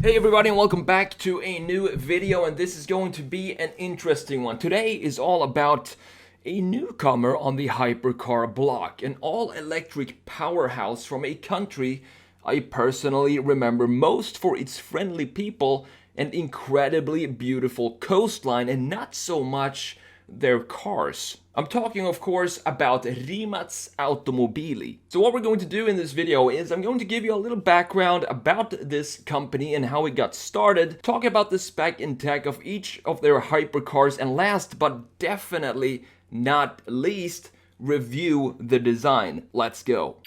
Hey everybody, and welcome back to a new video, and this is going to be an interesting one. Today is all about a newcomer on the hypercar block, an all-electric powerhouse from a country I personally remember most for its friendly people and incredibly beautiful coastline, and not so much their cars. I'm talking, of course, about Rimac Automobili. So what we're going to do in this video is I'm going to give you a little background about this company and how it got started, talk about the spec and tech of each of their hypercars, and last but definitely not least, review the design. Let's go.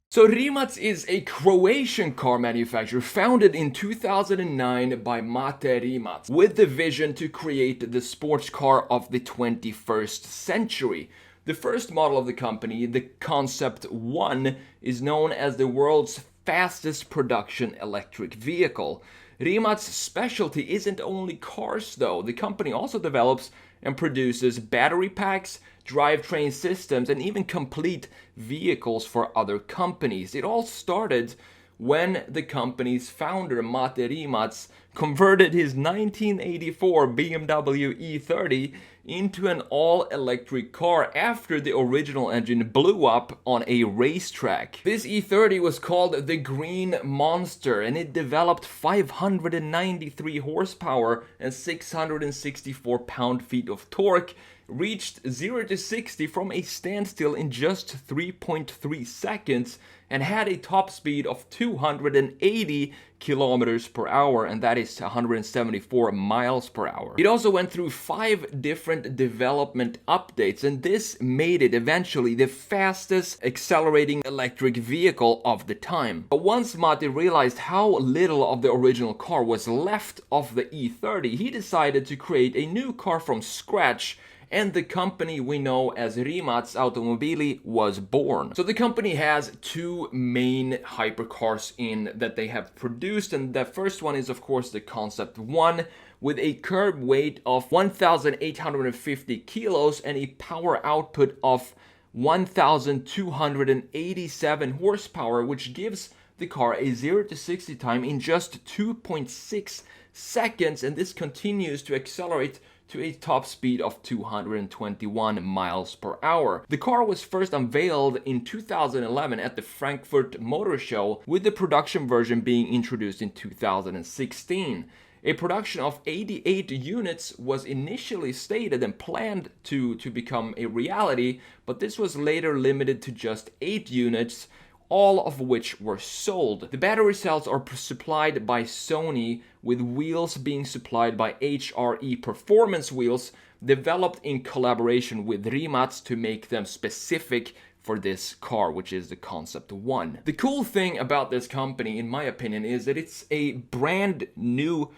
So Rimac is a Croatian car manufacturer founded in 2009 by Mate Rimac with the vision to create the sports car of the 21st century. The first model of the company, the Concept 1, is known as the world's fastest production electric vehicle. Rimac's specialty isn't only cars though. The company also develops and produces battery packs, drivetrain systems, and even complete vehicles for other companies. It all started when the company's founder, Mate Rimac, converted his 1984 BMW E30 into an all-electric car after the original engine blew up on a racetrack. This E30 was called the Green Monster, and it developed 593 horsepower and 664 pound-feet of torque, reached 0 to 60 from a standstill in just 3.3 seconds, and had a top speed of 280 kilometers per hour, and that is 174 miles per hour. It also went through 5 different development updates, and this made it eventually the fastest accelerating electric vehicle of the time. But once Mate realized how little of the original car was left of the E30, he decided to create a new car from scratch, and the company we know as Rimac Automobili was born. So the company has 2 main hypercars that they have produced, and the first one is of course the Concept 1 with a curb weight of 1,850 kilos and a power output of 1,287 horsepower, which gives the car a 0 to 60 time in just 2.6 seconds, and this continues to accelerate to a top speed of 221 miles per hour. The car was first unveiled in 2011 at the Frankfurt Motor Show, with the production version being introduced in 2016. A production of 88 units was initially stated and planned to become a reality, but this was later limited to just 8 units, all of which were sold. The battery cells are supplied by Sony, with wheels being supplied by HRE Performance wheels, developed in collaboration with Rimac to make them specific for this car, which is the Concept 1. The cool thing about this company, in my opinion, is that it's a brand new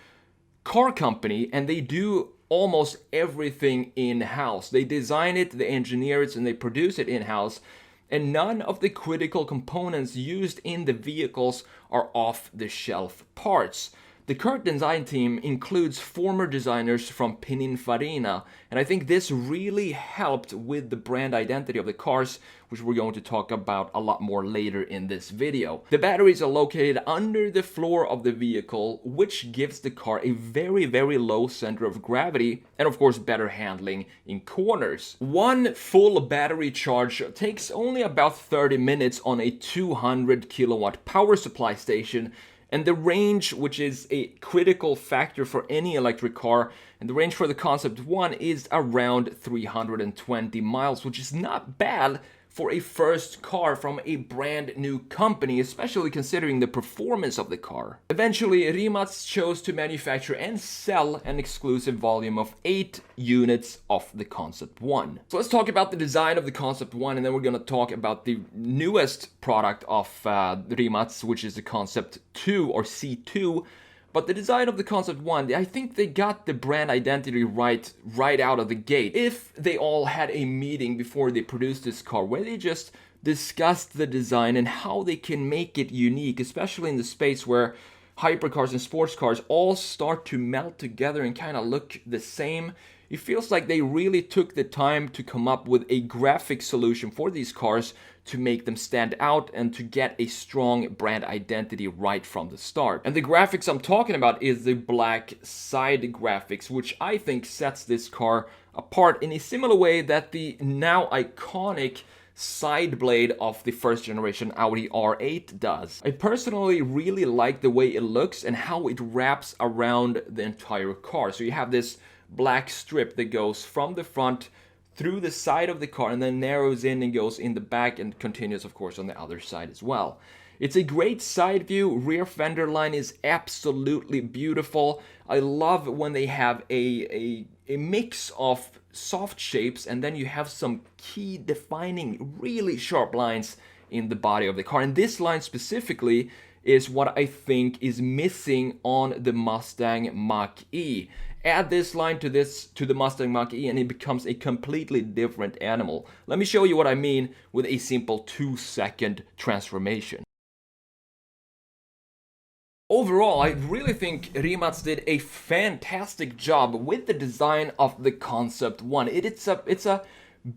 car company, and they do almost everything in-house. They design it, they engineer it, and they produce it in-house. And none of the critical components used in the vehicles are off-the-shelf parts. The current design team includes former designers from Pininfarina, and I think this really helped with the brand identity of the cars, which we're going to talk about a lot more later in this video. The batteries are located under the floor of the vehicle, which gives the car a very, very low center of gravity, and of course better handling in corners. One full battery charge takes only about 30 minutes on a 200 kilowatt power supply station, and the range, which is a critical factor for any electric car, and the range for the Concept 1 is around 320 miles, which is not bad for a first car from a brand new company, especially considering the performance of the car. Eventually, Rimac chose to manufacture and sell an exclusive volume of 8 units of the Concept 1. So let's talk about the design of the Concept 1, and then we're gonna talk about the newest product of Rimac, which is the Concept 2 or C2. But the design of the Concept 1, I think they got the brand identity right out of the gate. If they all had a meeting before they produced this car where they just discussed the design and how they can make it unique, especially in the space where hypercars and sports cars all start to melt together and kind of look the same. It feels like they really took the time to come up with a graphic solution for these cars to make them stand out and to get a strong brand identity right from the start. And the graphics I'm talking about is the black side graphics, which I think sets this car apart in a similar way that the now iconic side blade of the first generation Audi R8 does. I personally really like the way it looks and how it wraps around the entire car. So you have this black strip that goes from the front through the side of the car and then narrows in and goes in the back and continues, of course, on the other side as well. It's a great side view. Rear fender line is absolutely beautiful. I love when they have a mix of soft shapes and then you have some key defining really sharp lines in the body of the car. And this line specifically is what I think is missing on the Mustang Mach-E. Add this line to the Mustang Mach-E and it becomes a completely different animal. Let me show you what I mean with a simple 2-second transformation. Overall, I really think Rimac did a fantastic job with the design of the Concept 1. It's a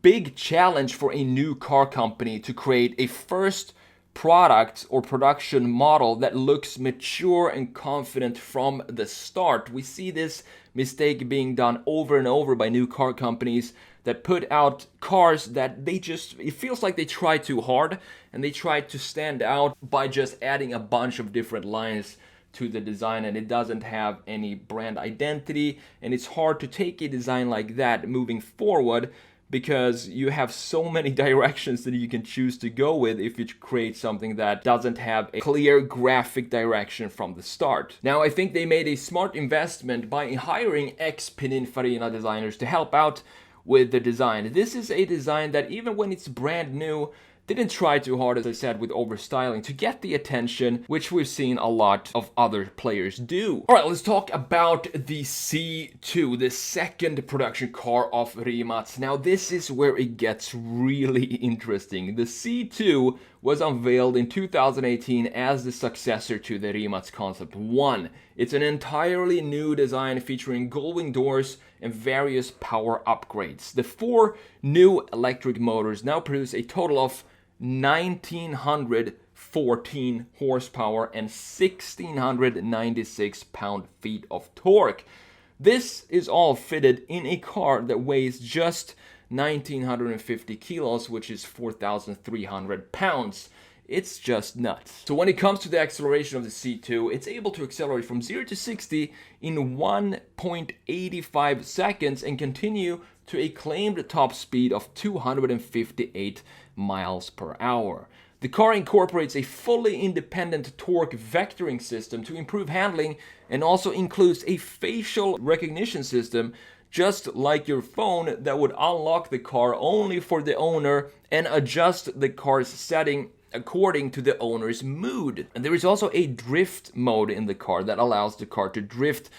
big challenge for a new car company to create a first product or production model that looks mature and confident from the start. We see this mistake being done over and over by new car companies that put out cars that it feels like they try too hard and they try to stand out by just adding a bunch of different lines to the design, and it doesn't have any brand identity, and it's hard to take a design like that moving forward because you have so many directions that you can choose to go with if you create something that doesn't have a clear graphic direction from the start. Now, I think they made a smart investment by hiring ex-Pininfarina designers to help out with the design. This is a design that even when it's brand new, didn't try too hard, as I said, with overstyling to get the attention, which we've seen a lot of other players do. Alright, let's talk about the C2, the second production car of Rimac. Now, this is where it gets really interesting. The C2 was unveiled in 2018 as the successor to the Rimac Concept 1. It's an entirely new design featuring gull-wing doors and various power upgrades. The 4 new electric motors now produce a total of 1,914 horsepower and 1,696 pound-feet of torque. This is all fitted in a car that weighs just 1,950 kilos, which is 4,300 pounds. It's just nuts. So when it comes to the acceleration of the C2, it's able to accelerate from 0 to 60 in 1.85 seconds and continue to a claimed top speed of 258 miles per hour. The car incorporates a fully independent torque vectoring system to improve handling and also includes a facial recognition system just like your phone that would unlock the car only for the owner and adjust the car's setting according to the owner's mood. And there is also a drift mode in the car that allows the car to drift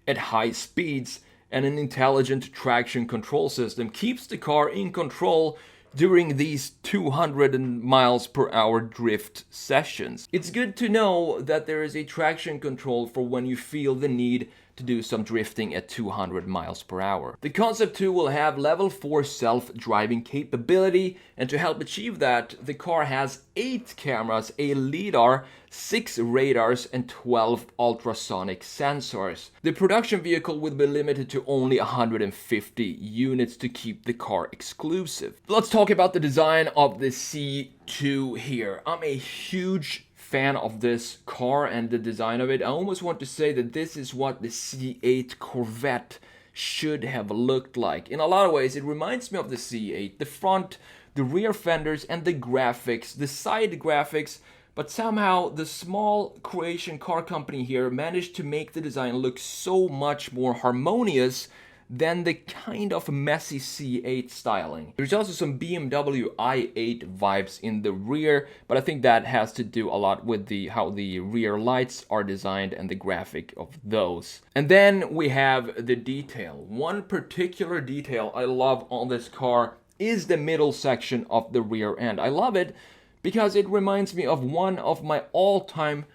at high speeds, and an intelligent traction control system keeps the car in control during these 200 miles per hour drift sessions. It's good to know that there is a traction control for when you feel the need to do some drifting at 200 miles per hour. The Concept 2 will have level 4 self-driving capability, and to help achieve that, the car has 8 cameras, a lidar, 6 radars, and 12 ultrasonic sensors. The production vehicle will be limited to only 150 units to keep the car exclusive. Let's talk about the design of the C2 here. I'm a huge fan of this car and the design of it. I almost want to say that this is what the C8 Corvette should have looked like. In a lot of ways, it reminds me of the C8. The front, the rear fenders, and the graphics, the side graphics, but somehow the small Croatian car company here managed to make the design look so much more harmonious than the kind of messy C8 styling. There's also some BMW i8 vibes in the rear, but I think that has to do a lot with how the rear lights are designed and the graphic of those. And then we have the detail. One particular detail I love on this car is the middle section of the rear end. I love it because it reminds me of one of my all-time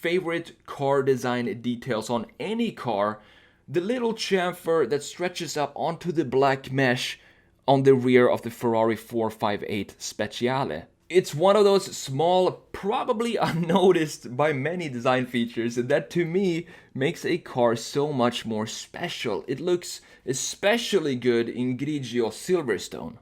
favorite car design details on any car, the little chamfer that stretches up onto the black mesh on the rear of the Ferrari 458 Speciale. It's one of those small, probably unnoticed by many design features that to me makes a car so much more special. It looks especially good in Grigio Silverstone.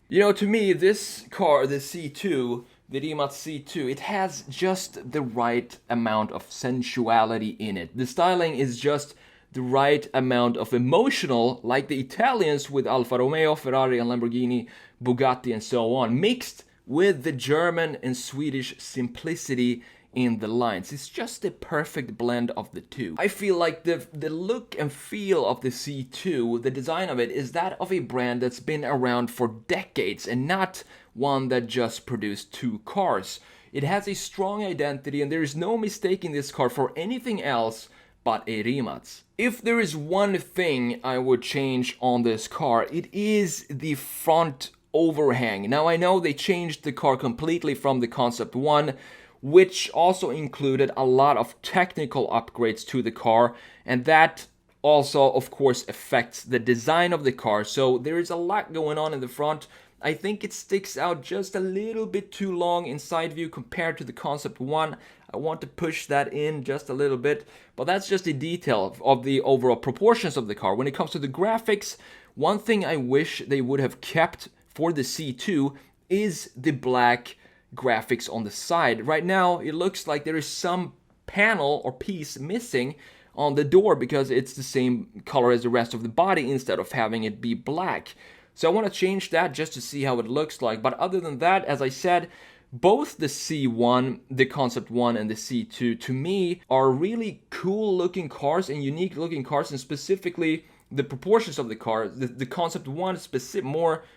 You know, to me, this car, the C2, the Rimac C2, it has just the right amount of sensuality in it. The styling is just the right amount of emotional, like the Italians with Alfa Romeo, Ferrari and Lamborghini, Bugatti and so on, mixed with the German and Swedish simplicity in the lines. It's just the perfect blend of the two. I feel like the look and feel of the C2, the design of it, is that of a brand that's been around for decades and not one that just produced two cars. It has a strong identity and there is no mistaking this car for anything else but a Rimac. If there is one thing I would change on this car, it is the front overhang. Now I know they changed the car completely from the Concept 1, which also included a lot of technical upgrades to the car, and that also of course affects the design of the car. So there is a lot going on in the front. I think it sticks out just a little bit too long in side view compared to the Concept 1. I want to push that in just a little bit, but that's just a detail of the overall proportions of the car. When it comes to the graphics, one thing I wish they would have kept for the C2 is the black graphics on the side. Right now, it looks like there is some panel or piece missing on the door because it's the same color as the rest of the body instead of having it be black. So I want to change that just to see how it looks like. But other than that, as I said, both the C1, the Concept 1 and the C2 to me are really cool looking cars and unique looking cars, and specifically the proportions of the car, the Concept 1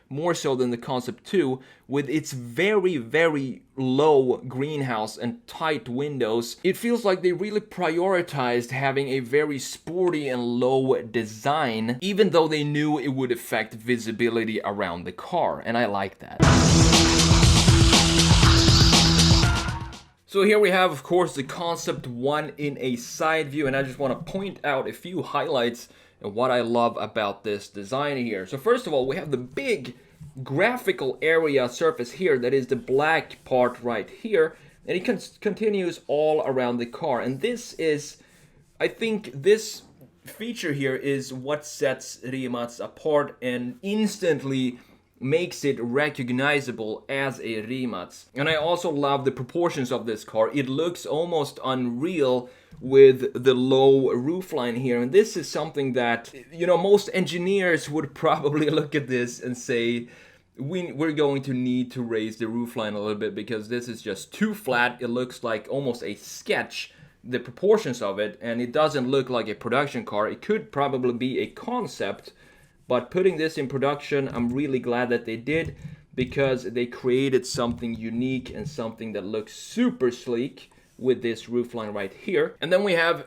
more so than the Concept 2, with its very, very low greenhouse and tight windows. It feels like they really prioritized having a very sporty and low design, even though they knew it would affect visibility around the car, and I like that. So here we have, of course, the Concept 1 in a side view, and I just want to point out a few highlights and what I love about this design here. So first of all, we have the big graphical area surface here that is the black part right here, and it continues all around the car. And this is, I think this feature here is what sets Rimac apart and instantly makes it recognizable as a Rimac. And I also love the proportions of this car. It looks almost unreal with the low roofline here, and this is something that, you know, most engineers would probably look at this and say we're going to need to raise the roofline a little bit because this is just too flat. It looks like almost a sketch, the proportions of it, and it doesn't look like a production car. It could probably be a concept, but putting this in production, I'm really glad that they did, because they created something unique and something that looks super sleek with this roofline right here. And then we have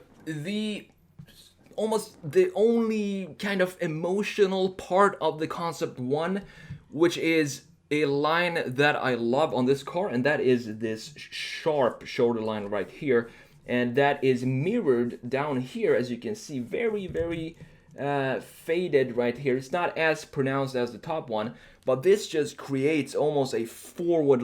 almost the only kind of emotional part of the Concept 1, which is a line that I love on this car, and that is this sharp shoulder line right here. And that is mirrored down here, as you can see, very, very faded right here. It's not as pronounced as the top one, but this just creates almost a forward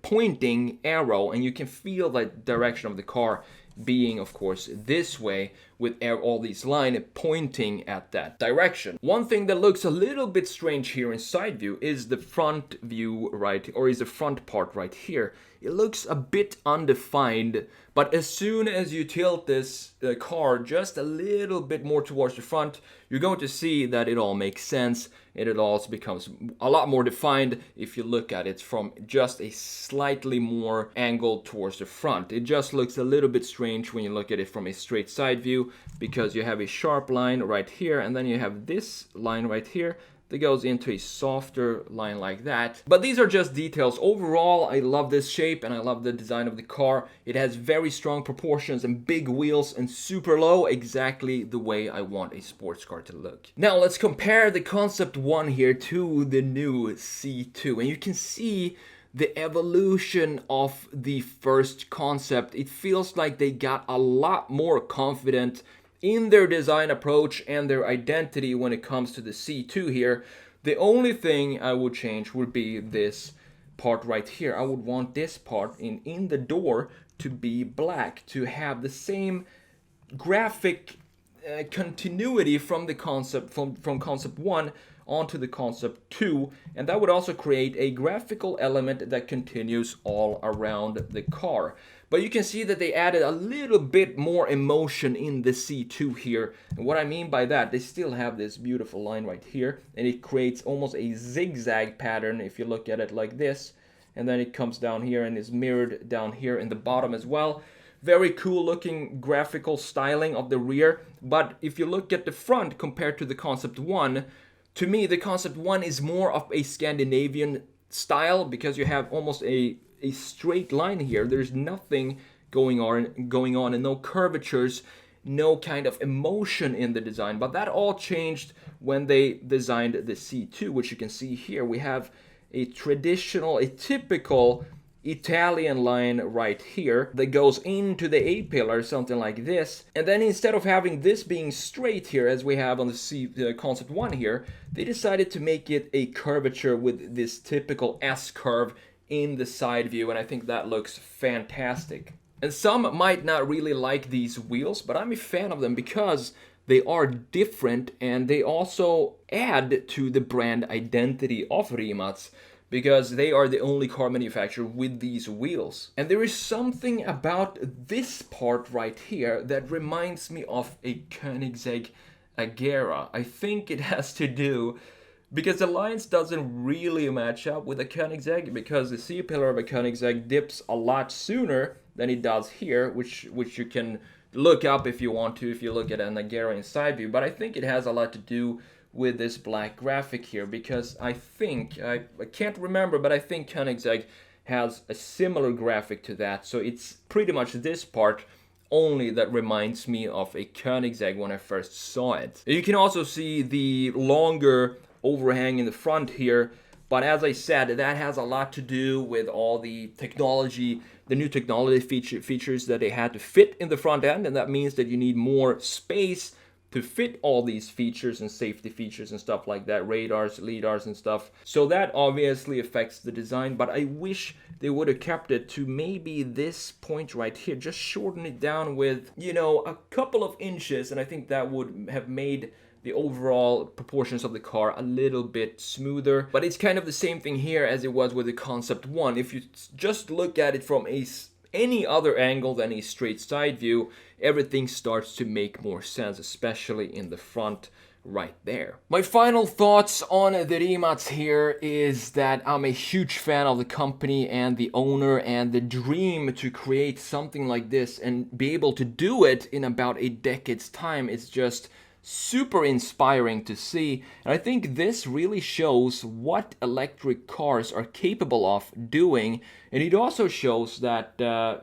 pointing arrow, and you can feel the direction of the car being, of course, this way, with all these lines pointing at that direction. One thing that looks a little bit strange here in side view is the front view, right, or is the front part right here. It looks a bit undefined, but as soon as you tilt this car just a little bit more towards the front, you're going to see that it all makes sense, and it also becomes a lot more defined if you look at it from just a slightly more angled towards the front. It just looks a little bit strange when you look at it from a straight side view, because you have a sharp line right here, and then you have this line right here that goes into a softer line like that. But these are just details. Overall, I love this shape and I love the design of the car. It has very strong proportions and big wheels and super low, exactly the way I want a sports car to look. Now let's compare the Concept 1 here to the new C2, and you can see the evolution of the first concept. It feels like they got a lot more confident in their design approach and their identity when it comes to the C2 here. The only thing I would change would be this part right here. I would want this part in the door to be black, to have the same graphic continuity from the concept from concept 1 onto the concept 2, and that would also create a graphical element that continues all around the car. But you can see that they added a little bit more emotion in the C2 here, and what I mean by that, they still have this beautiful line right here, and it creates almost a zigzag pattern if you look at it like this, and then it comes down here and is mirrored down here in the bottom as well. Very cool looking graphical styling of the rear. But if you look at the front compared to the Concept 1, to me the Concept 1 is more of a Scandinavian style, because you have almost a straight line here. There's nothing going on and no curvatures, no kind of emotion in the design. But that all changed when they designed the C2, which you can see here. We have a typical Italian line right here that goes into the A-pillar, something like this. And then instead of having this being straight here, as we have on the Concept 1 here, they decided to make it a curvature with this typical S-curve in the side view, and I think that looks fantastic. And some might not really like these wheels, but I'm a fan of them because they are different and they also add to the brand identity of Rimac, because they are the only car manufacturer with these wheels. And there is something about this part right here that reminds me of a Koenigsegg Agera. I think it has to do because the lines doesn't really match up with a Koenigsegg, because the C-pillar of a Koenigsegg dips a lot sooner than it does here, which you can look up if you want to, if you look at an Agera in side view. But I think it has a lot to do with this black graphic here, because I think, I can't remember, but I think Koenigsegg has a similar graphic to that. So it's pretty much this part only that reminds me of a Koenigsegg when I first saw it. You can also see the longer overhang in the front here, but as I said, that has a lot to do with all the technology, the new technology features that they had to fit in the front end, and that means that you need more space to fit all these features and safety features and stuff like that, radars, lidars and stuff. So that obviously affects the design, but I wish they would have kept it to maybe this point right here, just shorten it down with, you know, a couple of inches, and I think that would have made the overall proportions of the car a little bit smoother. But it's kind of the same thing here as it was with the Concept 1. If you just look at it from any other angle than a straight side view, everything starts to make more sense, especially in the front right there. My final thoughts on the Rimac here is that I'm a huge fan of the company and the owner, and the dream to create something like this and be able to do it in about a decade's time is just super inspiring to see. And I think this really shows what electric cars are capable of doing, and it also shows that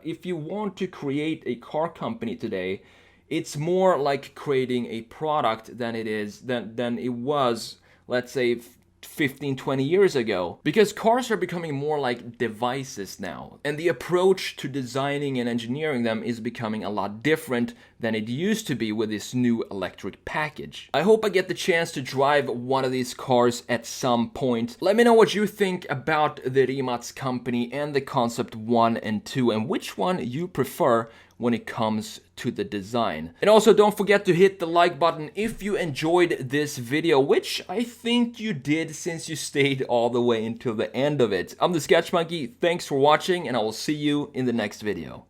if you want to create a car company today, it's more like creating a product than it was, let's say, 15-20 years ago, because cars are becoming more like devices now, and the approach to designing and engineering them is becoming a lot different than it used to be with this new electric package. I hope I get the chance to drive one of these cars at some point. Let me know what you think about the Rimac company and the Concept 1 and 2, and which one you prefer when it comes to the design. And also don't forget to hit the like button if you enjoyed this video, which I think you did since you stayed all the way until the end of it. I'm TheSketchMonkey, thanks for watching, and I will see you in the next video.